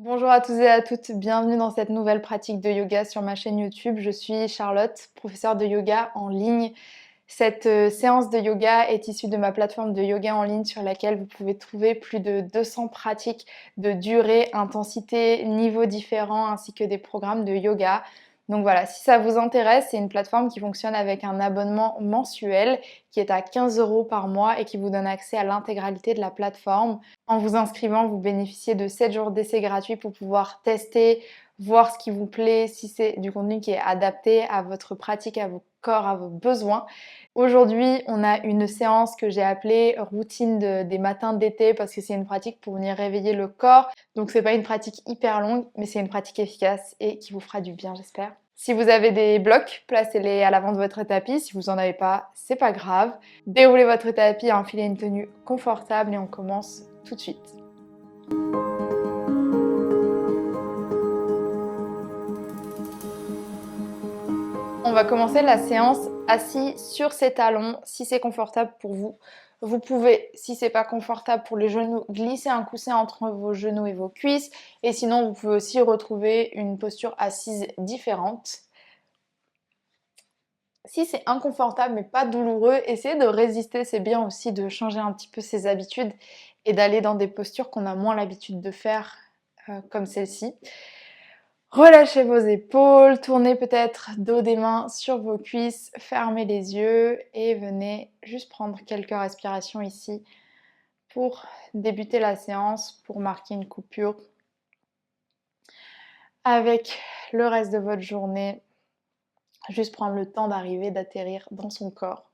Bonjour à tous et à toutes, bienvenue dans cette nouvelle pratique de yoga sur ma chaîne YouTube. Je suis Charlotte, professeure de yoga en ligne. Cette séance de yoga est issue de ma plateforme de yoga en ligne sur laquelle vous pouvez trouver plus de 200 pratiques de durée, intensité, niveaux différents ainsi que des programmes de yoga. Donc voilà, si ça vous intéresse, c'est une plateforme qui fonctionne avec un abonnement mensuel qui est à 15 € par mois et qui vous donne accès à l'intégralité de la plateforme. En vous inscrivant, vous bénéficiez de 7 jours d'essai gratuit pour pouvoir tester, voir ce qui vous plaît, si c'est du contenu qui est adapté à votre pratique, à vos corps, à vos besoins. Aujourd'hui, on a une séance que j'ai appelée routine des matins d'été parce que c'est une pratique pour venir réveiller le corps. Donc c'est pas une pratique hyper longue, mais c'est une pratique efficace et qui vous fera du bien, j'espère. Si vous avez des blocs, placez-les à l'avant de votre tapis. Si vous en avez pas, c'est pas grave. Déroulez votre tapis, enfilez une tenue confortable et on commence tout de suite. On va commencer la séance assis sur ses talons si c'est confortable pour vous. Vous pouvez, si c'est pas confortable pour les genoux, glisser un coussin entre vos genoux et vos cuisses. Et sinon, vous pouvez aussi retrouver une posture assise différente. Si c'est inconfortable mais pas douloureux, essayez de résister. C'est bien aussi de changer un petit peu ses habitudes et d'aller dans des postures qu'on a moins l'habitude de faire, comme celle-ci. Relâchez vos épaules, tournez peut-être dos des mains sur vos cuisses, fermez les yeux et venez juste prendre quelques respirations ici pour débuter la séance, pour marquer une coupure avec le reste de votre journée. Juste prendre le temps d'arriver, d'atterrir dans son corps.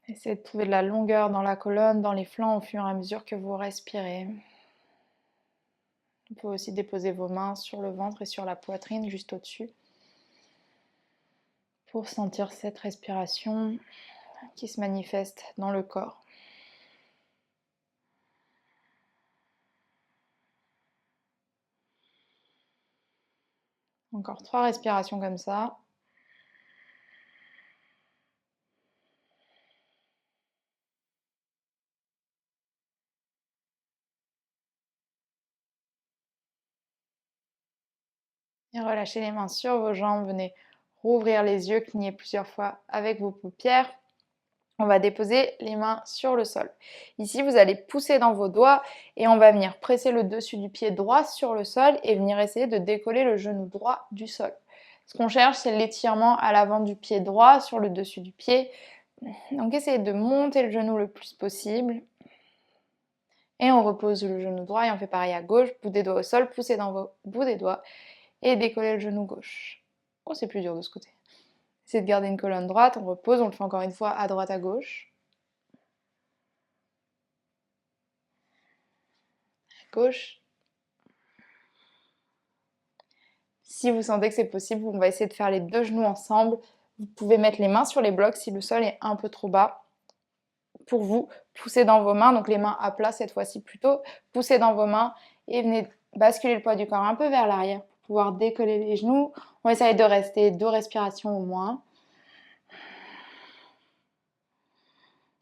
Essayez de trouver de la longueur dans la colonne, dans les flancs au fur et à mesure que vous respirez. Vous pouvez aussi déposer vos mains sur le ventre et sur la poitrine, juste au-dessus, pour sentir cette respiration qui se manifeste dans le corps. Encore 3 respirations comme ça. Et relâchez les mains sur vos jambes. Venez rouvrir les yeux, cligner plusieurs fois avec vos paupières. On va déposer les mains sur le sol. Ici, vous allez pousser dans vos doigts et on va venir presser le dessus du pied droit sur le sol et venir essayer de décoller le genou droit du sol. Ce qu'on cherche, c'est l'étirement à l'avant du pied droit sur le dessus du pied. Donc essayez de monter le genou le plus possible. Et on repose le genou droit et on fait pareil à gauche. Bout des doigts au sol, poussez dans vos bouts des doigts et décollez le genou gauche. Oh, c'est plus dur de ce côté. Essayez de garder une colonne droite, on repose, on le fait encore une fois à droite, à gauche. À gauche. Si vous sentez que c'est possible, on va essayer de faire les deux genoux ensemble. Vous pouvez mettre les mains sur les blocs si le sol est un peu trop bas. Pour vous, poussez dans vos mains, donc les mains à plat cette fois-ci plutôt. Poussez dans vos mains et venez basculer le poids du corps un peu vers l'arrière pour pouvoir décoller les genoux. On va essayer de rester 2 respirations au moins.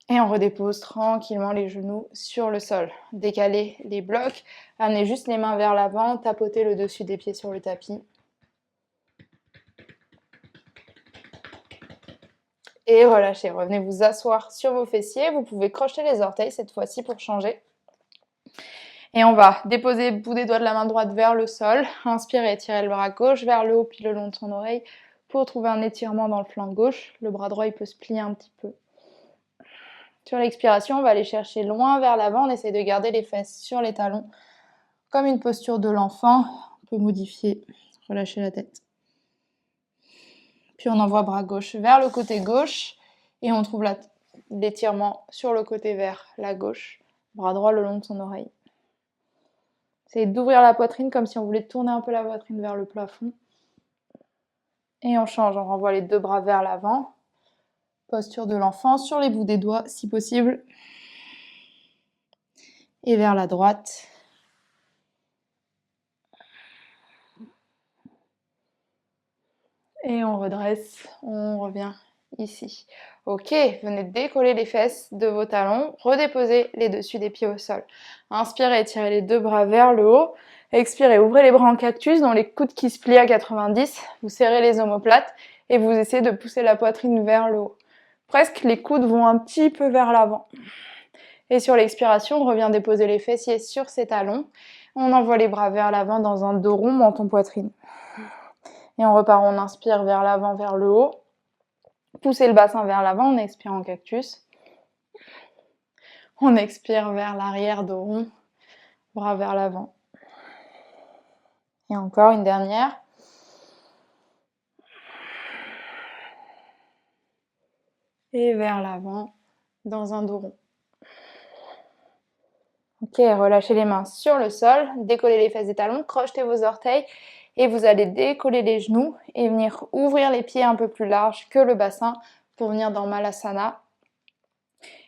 Et on redépose tranquillement les genoux sur le sol. Décalez les blocs, amenez juste les mains vers l'avant, tapotez le dessus des pieds sur le tapis. Et relâchez, revenez vous asseoir sur vos fessiers. Vous pouvez crocheter les orteils cette fois-ci pour changer. Et on va déposer le bout des doigts de la main droite vers le sol. Inspirez, tirez le bras gauche vers le haut puis le long de son oreille pour trouver un étirement dans le flanc gauche. Le bras droit il peut se plier un petit peu. Sur l'expiration, on va aller chercher loin vers l'avant. On essaie de garder les fesses sur les talons comme une posture de l'enfant. On peut modifier, relâcher la tête. Puis on envoie bras gauche vers le côté gauche et on trouve l'étirement sur le côté vers la gauche. Bras droit le long de son oreille. Essayez d'ouvrir la poitrine comme si on voulait tourner un peu la poitrine vers le plafond. Et on change, on renvoie les deux bras vers l'avant. Posture de l'enfant sur les bouts des doigts si possible. Et vers la droite. Et on redresse, on revient ici. Ok, venez décoller les fesses de vos talons, redéposez les dessus des pieds au sol. Inspirez, étirez les deux bras vers le haut. Expirez, ouvrez les bras en cactus, dans les coudes qui se plient à 90. Vous serrez les omoplates et vous essayez de pousser la poitrine vers le haut. Presque les coudes vont un petit peu vers l'avant. Et sur l'expiration, on revient déposer les fessiers sur ses talons. On envoie les bras vers l'avant dans un dos rond, menton poitrine. Et on repart, on inspire vers l'avant, vers le haut. Poussez le bassin vers l'avant, on expire en cactus. On expire vers l'arrière, dos rond, bras vers l'avant. Et encore une dernière. Et vers l'avant, dans un dos rond. Ok, relâchez les mains sur le sol, décollez les fesses des talons, crochetez vos orteils et vous allez décoller les genoux et venir ouvrir les pieds un peu plus larges que le bassin pour venir dans Malasana.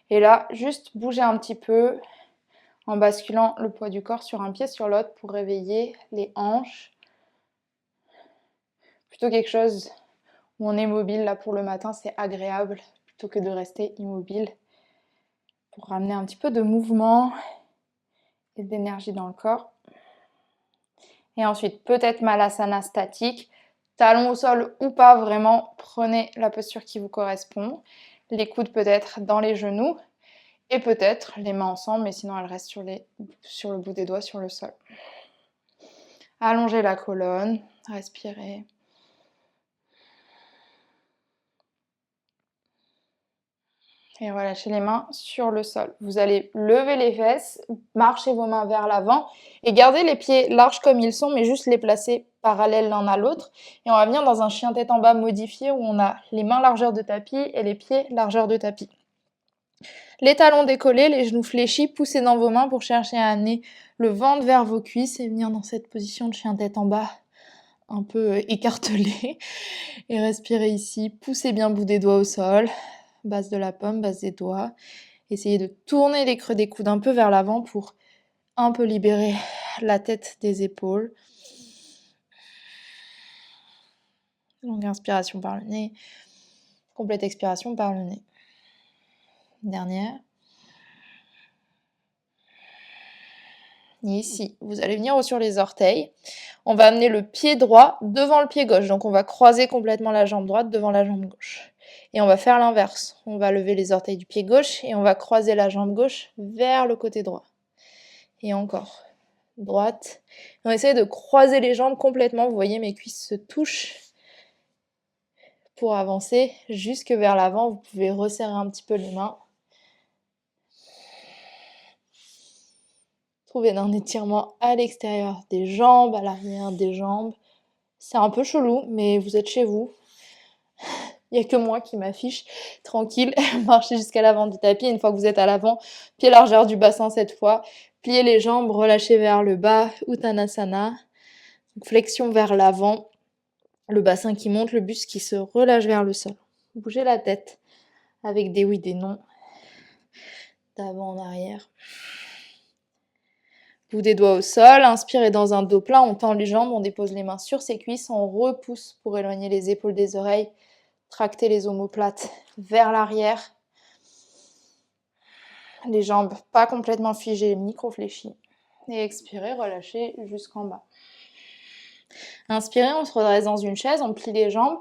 Et là, juste bouger un petit peu en basculant le poids du corps sur un pied sur l'autre pour réveiller les hanches. Plutôt quelque chose où on est mobile, là pour le matin, c'est agréable plutôt que de rester immobile pour ramener un petit peu de mouvement et d'énergie dans le corps. Et ensuite, peut-être Malasana statique, talons au sol ou pas, vraiment, prenez la posture qui vous correspond. Les coudes peut-être dans les genoux et peut-être les mains ensemble, mais sinon elles restent sur le bout des doigts sur le sol. Allongez la colonne, respirez. Et relâchez les mains sur le sol. Vous allez lever les fesses, marchez vos mains vers l'avant et gardez les pieds larges comme ils sont, mais juste les placer parallèles l'un à l'autre. Et on va venir dans un chien tête en bas modifié où on a les mains largeur de tapis et les pieds largeur de tapis. Les talons décollés, les genoux fléchis, poussez dans vos mains pour chercher à amener le ventre vers vos cuisses et venir dans cette position de chien tête en bas, un peu écartelé. Et respirez ici, poussez bien le bout des doigts au sol. Base de la paume, base des doigts. Essayez de tourner les creux des coudes un peu vers l'avant pour un peu libérer la tête des épaules. Longue inspiration par le nez. Complète expiration par le nez. Dernière. Et ici, vous allez venir sur les orteils. On va amener le pied droit devant le pied gauche. Donc on va croiser complètement la jambe droite devant la jambe gauche. Et on va faire l'inverse. On va lever les orteils du pied gauche et on va croiser la jambe gauche vers le côté droit. Et encore. Droite. On essaie de croiser les jambes complètement. Vous voyez, mes cuisses se touchent. Pour avancer jusque vers l'avant, vous pouvez resserrer un petit peu les mains. Trouvez un étirement à l'extérieur des jambes, à l'arrière des jambes. C'est un peu chelou, mais vous êtes chez vous. Il n'y a que moi qui m'affiche tranquille. Marchez jusqu'à l'avant du tapis. Une fois que vous êtes à l'avant, pied largeur du bassin cette fois. Pliez les jambes, relâchez vers le bas, Uttanasana. Donc, flexion vers l'avant. Le bassin qui monte, le buste qui se relâche vers le sol. Bougez la tête avec des oui, des non. D'avant en arrière. Bout des doigts au sol, inspirez dans un dos plein, on tend les jambes, on dépose les mains sur ses cuisses, on repousse pour éloigner les épaules des oreilles, tractez les omoplates vers l'arrière. Les jambes pas complètement figées, micro-fléchies. Et expirez, relâchez jusqu'en bas. Inspirez, on se redresse dans une chaise, on plie les jambes,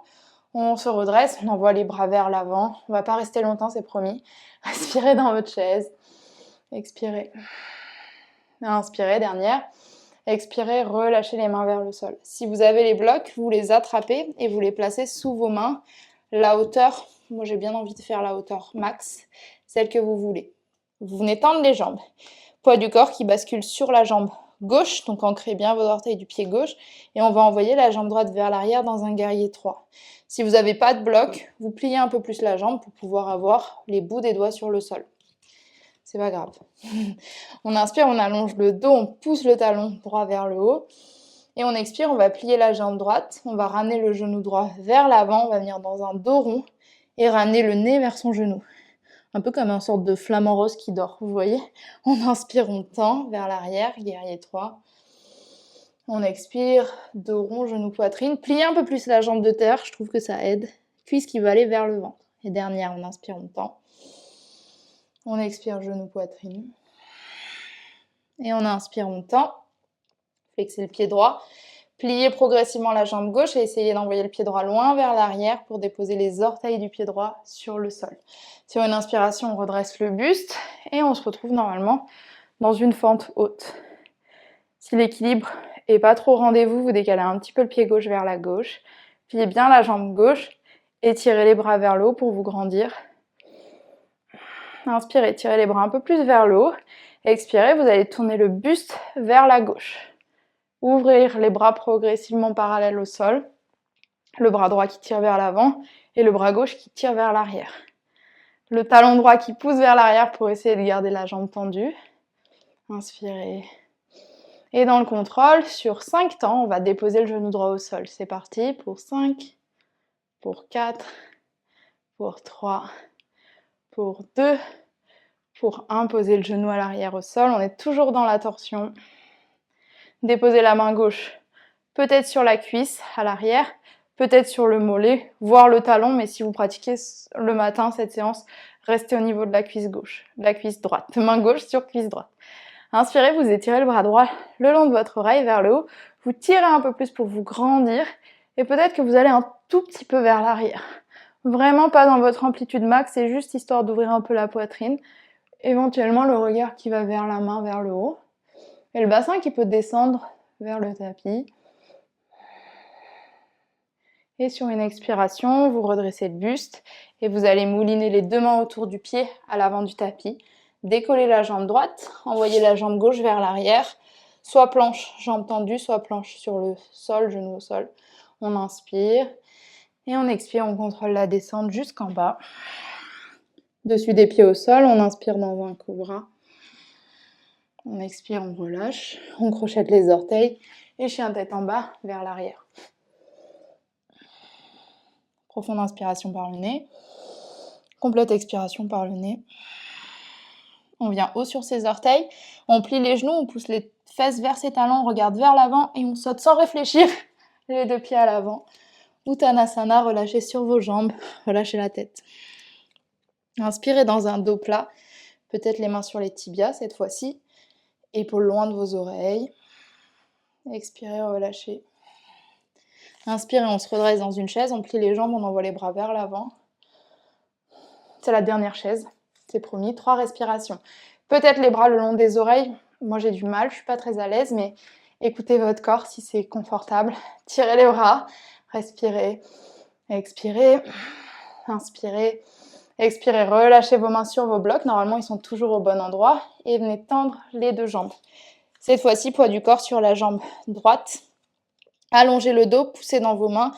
on se redresse, on envoie les bras vers l'avant. On va pas rester longtemps, c'est promis. Respirez dans votre chaise. Expirez. Inspirez, dernière. Expirez, relâchez les mains vers le sol. Si vous avez les blocs, vous les attrapez et vous les placez sous vos mains. La hauteur, moi j'ai bien envie de faire la hauteur max, celle que vous voulez. Vous venez tendre les jambes. Poids du corps qui bascule sur la jambe gauche, donc ancrez bien vos orteils du pied gauche. Et on va envoyer la jambe droite vers l'arrière dans un guerrier 3. Si vous n'avez pas de bloc, vous pliez un peu plus la jambe pour pouvoir avoir les bouts des doigts sur le sol. C'est pas grave. On inspire, on allonge le dos, on pousse le talon droit vers le haut. Et on expire, on va plier la jambe droite, on va ramener le genou droit vers l'avant, on va venir dans un dos rond et ramener le nez vers son genou. Un peu comme une sorte de flamant rose qui dort, vous voyez. On inspire, on tend vers l'arrière, guerrier 3. On expire, dos rond, genou, poitrine. Pliez un peu plus la jambe de terre, je trouve que ça aide. Cuisse qui va aller vers le ventre. Et dernière, on inspire, on tend. On expire, genou, poitrine. Et on inspire, on tend. Flexez le pied droit. Pliez progressivement la jambe gauche et essayez d'envoyer le pied droit loin vers l'arrière pour déposer les orteils du pied droit sur le sol. Sur une inspiration, on redresse le buste et on se retrouve normalement dans une fente haute. Si l'équilibre n'est pas trop au rendez-vous, vous décalez un petit peu le pied gauche vers la gauche. Pliez bien la jambe gauche et tirez les bras vers le haut pour vous grandir. Inspirez, tirez les bras un peu plus vers le haut. Expirez, vous allez tourner le buste vers la gauche. Ouvrir les bras progressivement parallèles au sol. Le bras droit qui tire vers l'avant et le bras gauche qui tire vers l'arrière. Le talon droit qui pousse vers l'arrière pour essayer de garder la jambe tendue. Inspirez. Et dans le contrôle, sur 5 temps, on va déposer le genou droit au sol. C'est parti pour 5, pour 4, pour 3, pour 2, pour 1. Posez le genou à l'arrière au sol. On est toujours dans la torsion. Déposez la main gauche, peut-être sur la cuisse à l'arrière, peut-être sur le mollet, voire le talon, mais si vous pratiquez le matin cette séance, restez au niveau de la cuisse gauche, de la cuisse droite, main gauche sur cuisse droite. Inspirez, vous étirez le bras droit le long de votre oreille vers le haut, vous tirez un peu plus pour vous grandir, et peut-être que vous allez un tout petit peu vers l'arrière. Vraiment pas dans votre amplitude max, c'est juste histoire d'ouvrir un peu la poitrine, éventuellement le regard qui va vers la main, vers le haut. Et le bassin qui peut descendre vers le tapis. Et sur une expiration, vous redressez le buste et vous allez mouliner les deux mains autour du pied à l'avant du tapis. Décollez la jambe droite, envoyez la jambe gauche vers l'arrière. Soit planche, jambe tendue, soit planche sur le sol, genou au sol. On inspire et on expire, on contrôle la descente jusqu'en bas. Dessus des pieds au sol, on inspire dans un cobra. On expire, on relâche, on crochette les orteils et chien tête en bas vers l'arrière. Profonde inspiration par le nez, complète expiration par le nez. On vient haut sur ses orteils, on plie les genoux, on pousse les fesses vers ses talons, on regarde vers l'avant et on saute sans réfléchir, les deux pieds à l'avant. Uttanasana, relâchez sur vos jambes, relâchez la tête. Inspirez dans un dos plat, peut-être les mains sur les tibias cette fois-ci. Épaules loin de vos oreilles. Expirez, relâchez. Inspirez, on se redresse dans une chaise, on plie les jambes, on envoie les bras vers l'avant. C'est la dernière chaise, c'est promis. 3 respirations. Peut-être les bras le long des oreilles. Moi j'ai du mal, je suis pas très à l'aise, mais écoutez votre corps si c'est confortable. Tirez les bras, respirez, expirez, inspirez. Expirez, relâchez vos mains sur vos blocs. Normalement, ils sont toujours au bon endroit. Et venez tendre les deux jambes. Cette fois-ci, poids du corps sur la jambe droite. Allongez le dos, poussez dans vos mains.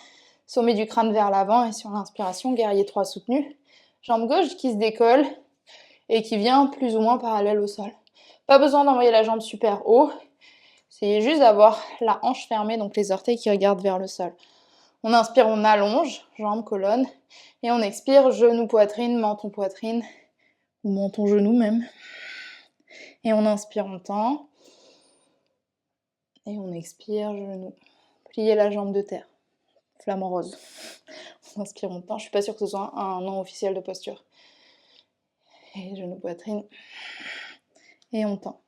Sommet du crâne vers l'avant. Et sur l'inspiration, guerrier 3 soutenu. Jambe gauche qui se décolle et qui vient plus ou moins parallèle au sol. Pas besoin d'envoyer la jambe super haut. Essayez juste d'avoir la hanche fermée, donc les orteils qui regardent vers le sol. On inspire, on allonge, jambes, colonne. Et on expire, genou, poitrine, menton, poitrine. Ou menton, genou même. Et on inspire, on tend. Et on expire, genou. Pliez la jambe de terre. Flamant rose. On inspire, on tend. Je suis pas sûre que ce soit un nom officiel de posture. Et genou, poitrine. Et on tend.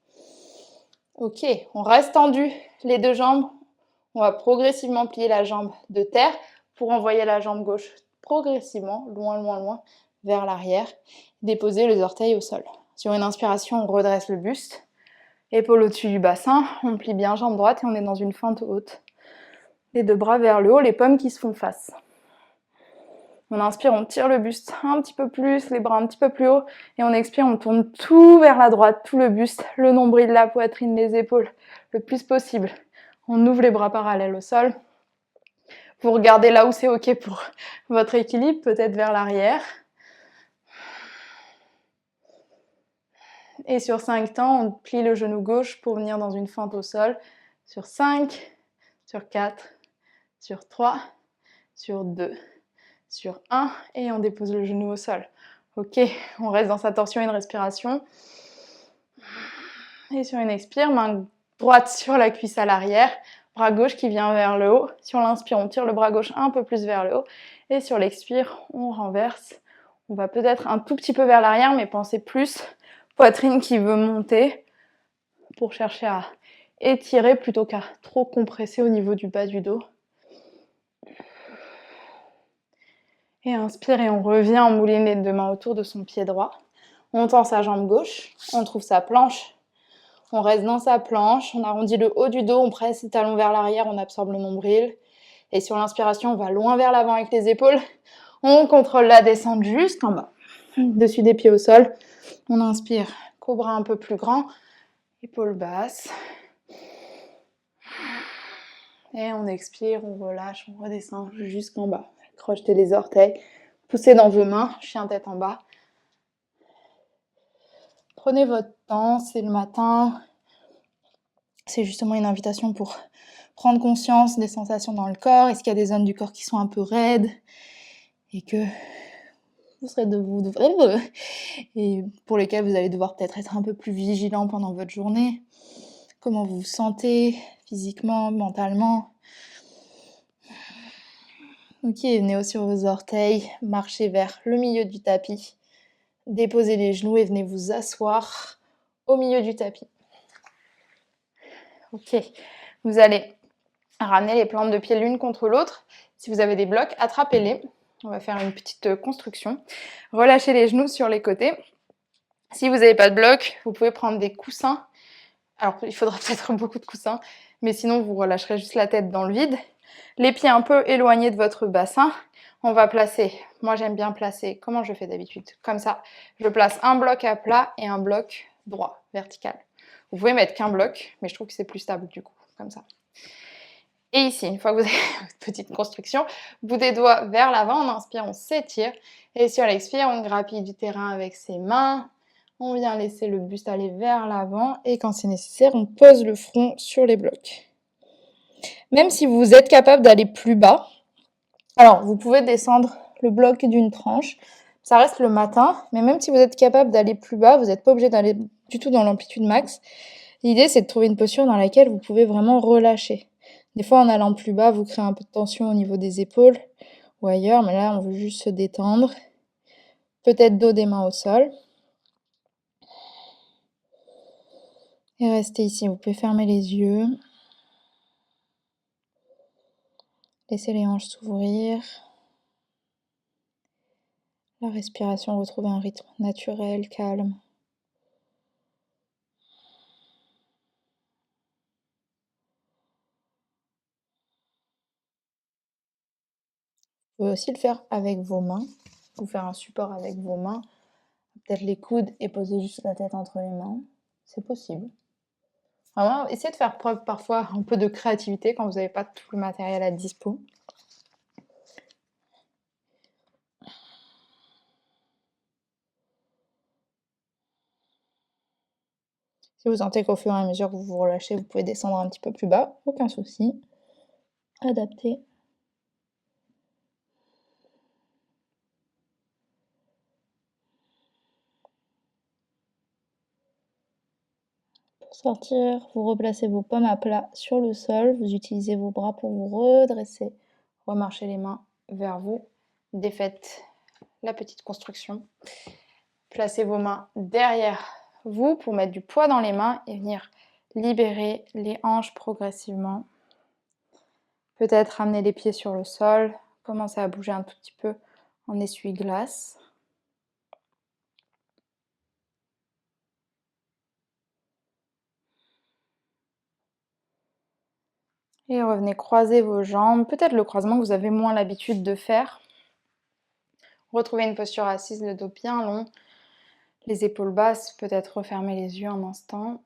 Ok, on reste tendu les deux jambes. On va progressivement plier la jambe de terre pour envoyer la jambe gauche progressivement, loin, loin, loin, vers l'arrière. Déposer les orteils au sol. Sur une inspiration, on redresse le buste. Épaules au-dessus du bassin. On plie bien jambe droite et on est dans une fente haute. Les deux bras vers le haut, les pommes qui se font face. On inspire, on tire le buste un petit peu plus, les bras un petit peu plus haut. Et on expire, on tourne tout vers la droite, tout le buste, le nombril, la poitrine, les épaules, le plus possible. On ouvre les bras parallèles au sol. Vous regardez là où c'est ok pour votre équilibre, peut-être vers l'arrière. Et sur 5 temps, on plie le genou gauche pour venir dans une fente au sol. Sur 5, sur 4, sur 3, sur 2, sur 1. Et on dépose le genou au sol. Ok, on reste dans sa torsion, une respiration. Et sur une expire, main droite sur la cuisse à l'arrière. bras gauche qui vient vers le haut. Si on l'inspire, on tire le bras gauche un peu plus vers le haut. Et sur l'expire, on renverse. On va peut-être un tout petit peu vers l'arrière, mais pensez plus poitrine qui veut monter pour chercher à étirer plutôt qu'à trop compresser au niveau du bas du dos. Et inspire et on revient, on mouline les deux mains autour de son pied droit. On tend sa jambe gauche, on trouve sa planche. On reste dans sa planche, on arrondit le haut du dos, on presse les talons vers l'arrière, on absorbe le nombril. Et sur l'inspiration, on va loin vers l'avant avec les épaules. On contrôle la descente jusqu'en bas. Dessus des pieds au sol. On inspire, cobra un peu plus grand, épaules basses. Et on expire, on relâche, on redescend jusqu'en bas. Crochetez les orteils, poussez dans vos mains, chien tête en bas. Prenez votre temps, c'est le matin. C'est justement une invitation pour prendre conscience des sensations dans le corps. Est-ce qu'il y a des zones du corps qui sont un peu raides et que vous serez et pour lesquelles vous allez devoir peut-être être un peu plus vigilant pendant votre journée. Comment vous vous sentez physiquement, mentalement. Ok, venez sur vos orteils, marchez vers le milieu du tapis. Déposez les genoux et venez vous asseoir au milieu du tapis. Ok, vous allez ramener les plantes de pied l'une contre l'autre. Si vous avez des blocs, attrapez-les. On va faire une petite construction. Relâchez les genoux sur les côtés. Si vous n'avez pas de bloc, vous pouvez prendre des coussins. Alors, il faudra peut-être beaucoup de coussins, mais sinon, vous relâcherez juste la tête dans le vide. Les pieds un peu éloignés de votre bassin. On va placer, moi j'aime bien placer, comment je fais d'habitude, comme ça. Je place un bloc à plat et un bloc droit, vertical. Vous pouvez mettre qu'un bloc, mais je trouve que c'est plus stable du coup, comme ça. Et ici, une fois que vous avez votre petite construction, bout des doigts vers l'avant, on inspire, on s'étire. Et sur l'expire, on grappille du terrain avec ses mains. On vient laisser le buste aller vers l'avant. Et quand c'est nécessaire, on pose le front sur les blocs. Même si vous êtes capable d'aller plus bas, alors vous pouvez descendre le bloc d'une tranche. Ça reste le matin, mais même si vous êtes capable d'aller plus bas, vous n'êtes pas obligé d'aller du tout dans l'amplitude max. L'idée, c'est de trouver une posture dans laquelle vous pouvez vraiment relâcher. Des fois, en allant plus bas, vous créez un peu de tension au niveau des épaules ou ailleurs, mais là, on veut juste se détendre. Peut-être dos des mains au sol. Et restez ici. Vous pouvez fermer les yeux. Laissez les hanches s'ouvrir. La respiration retrouve un rythme naturel, calme. Vous pouvez aussi le faire avec vos mains. Vous faire un support avec vos mains. Peut-être les coudes et poser juste la tête entre les mains. C'est possible. Vraiment, essayez de faire preuve parfois un peu de créativité quand vous n'avez pas tout le matériel à dispo. Si vous sentez qu'au fur et à mesure que vous vous relâchez, vous pouvez descendre un petit peu plus bas, aucun souci. Adaptez. Pour sortir, vous replacez vos paumes à plat sur le sol. Vous utilisez vos bras pour vous redresser. Remarchez les mains vers vous. Défaites la petite construction. Placez vos mains derrière vous pour mettre du poids dans les mains et venir libérer les hanches progressivement. Peut-être ramener les pieds sur le sol. Commencez à bouger un tout petit peu en essuie-glace. Et revenez croiser vos jambes, peut-être le croisement que vous avez moins l'habitude de faire. Retrouvez une posture assise, le dos bien long, les épaules basses, peut-être refermer les yeux un instant.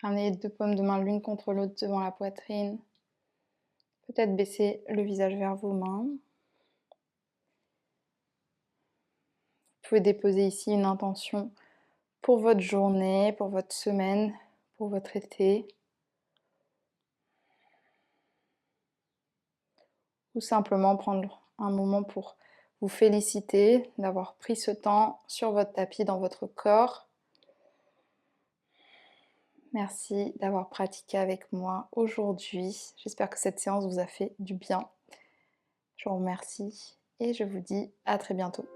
Ramenez les deux paumes de main l'une contre l'autre devant la poitrine. Peut-être baisser le visage vers vos mains. Vous pouvez déposer ici une intention pour votre journée, pour votre semaine, pour votre été. Ou simplement prendre un moment pour vous féliciter d'avoir pris ce temps sur votre tapis, dans votre corps. Merci d'avoir pratiqué avec moi aujourd'hui. J'espère que cette séance vous a fait du bien. Je vous remercie et je vous dis à très bientôt.